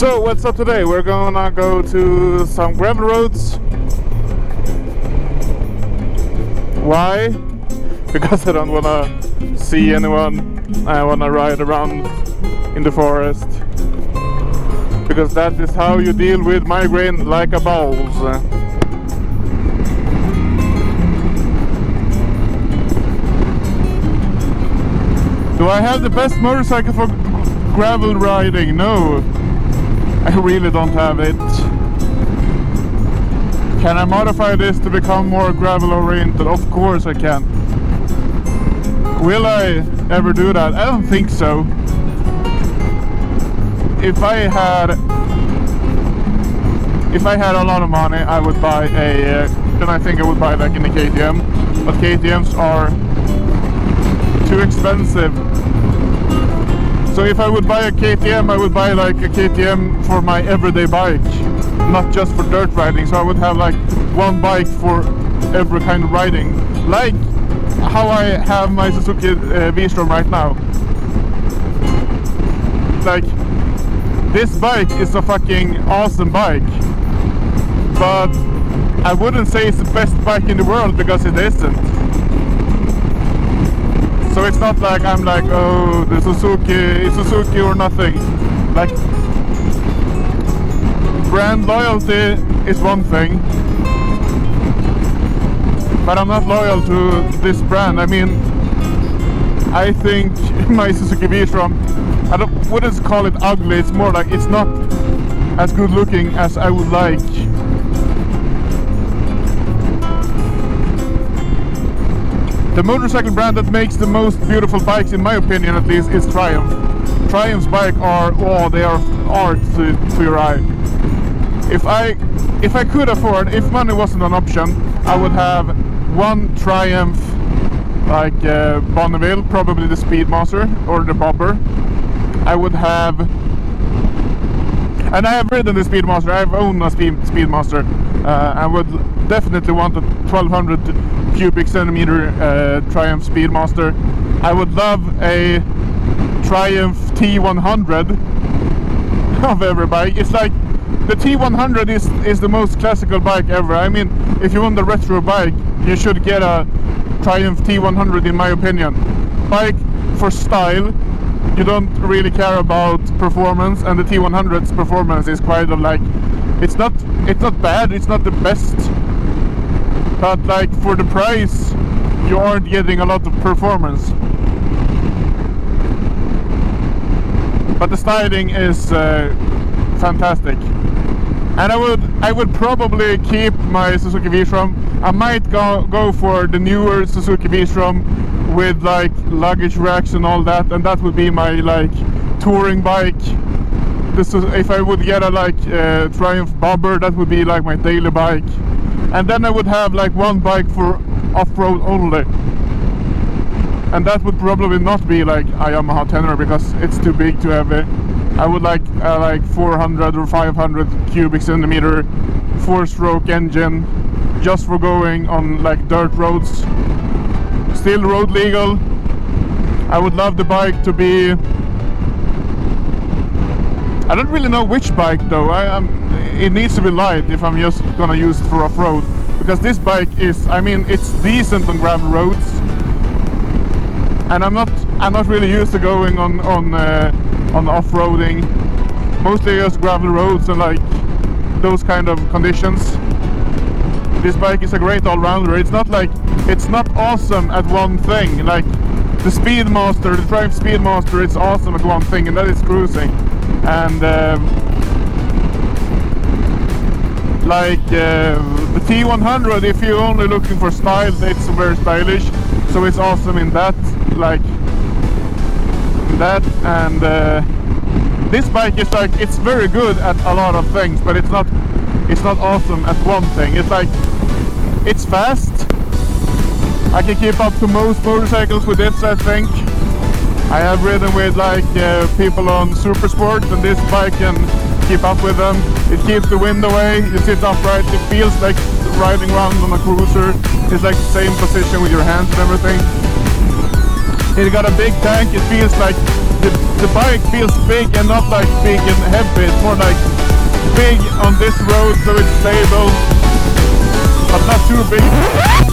So what's up today? We're gonna go to some gravel roads. Why? Because I don't wanna see anyone. I wanna ride around in the forest. Because that is how you deal with migraine like a balls. Do I have the best motorcycle for gravel riding? No. I really don't have it. Can I modify this to become more gravel oriented? Of course I can. Will I ever do that? I don't think so. If I had a lot of money, I would buy a then I think I would buy like in a KTM, but KTMs are too expensive. So if I would buy a KTM, I would buy like a KTM for my everyday bike, not just for dirt riding. So I would have like one bike for every kind of riding, like how I have my Suzuki V-Strom right now. Like, this bike is a fucking awesome bike, but I wouldn't say it's the best bike in the world because it isn't. So it's not like I'm like, oh, the Suzuki, it's Suzuki or nothing. Like, brand loyalty is one thing, but I'm not loyal to this brand. I mean, I think my Suzuki V-Strom, I wouldn't call it ugly, it's more like it's not as good looking as I would like. The motorcycle brand that makes the most beautiful bikes, in my opinion at least, is Triumph. Triumph's bike are, oh, they are art to your eye. If I could afford, if money wasn't an option, I would have one Triumph, like Bonneville, probably the Speedmaster or the Bobber. I would have, and I have ridden the Speedmaster, I've owned a Speedmaster. I would definitely want a 1200 cubic centimeter Triumph Speedmaster. I would love a Triumph T100 of every bike. It's like the T100 is the most classical bike ever. I mean, if you want a retro bike, you should get a Triumph T100 in my opinion. Bike for style. You don't really care about performance, and the T100's performance is quite like, it's not bad, it's not the best, but like for the price you aren't getting a lot of performance, but the styling is fantastic. And I would probably keep my Suzuki V-Strom. I might go for the newer Suzuki V-Strom with like luggage racks and all that, and that would be my like touring bike. If I would get a like Triumph Bobber, that would be like my daily bike. And then I would have like one bike for off-road only, and that would probably not be like a Yamaha Tenor because it's too big, too heavy. I would like 400 or 500 cubic centimeter 4-stroke engine, just for going on like dirt roads, still road legal. I would love the bike to be, I don't really know which bike though. It needs to be light if I'm just gonna use it for off-road, because this bike is, I mean, it's decent on gravel roads, and I'm not really used to going on off-roading, mostly just gravel roads and like those kind of conditions. This bike is a great all-rounder. It's not awesome at one thing. Like the Speedmaster, the Triumph Speedmaster, it's awesome at one thing, and that is cruising. And the T100, if you're only looking for style, it's very stylish, so it's awesome in that, like that. And this bike is like, it's very good at a lot of things, but it's not awesome at one thing. It's like, it's fast. I can keep up to most motorcycles with this, I think. I have ridden with like people on super sports, and this bike can keep up with them. It keeps the wind away, you sit upright, it feels like riding around on a cruiser. It's like the same position with your hands and everything. It got a big tank. It feels like the bike feels big and not like big and heavy. It's more like big on this road, so it's stable, but not too big.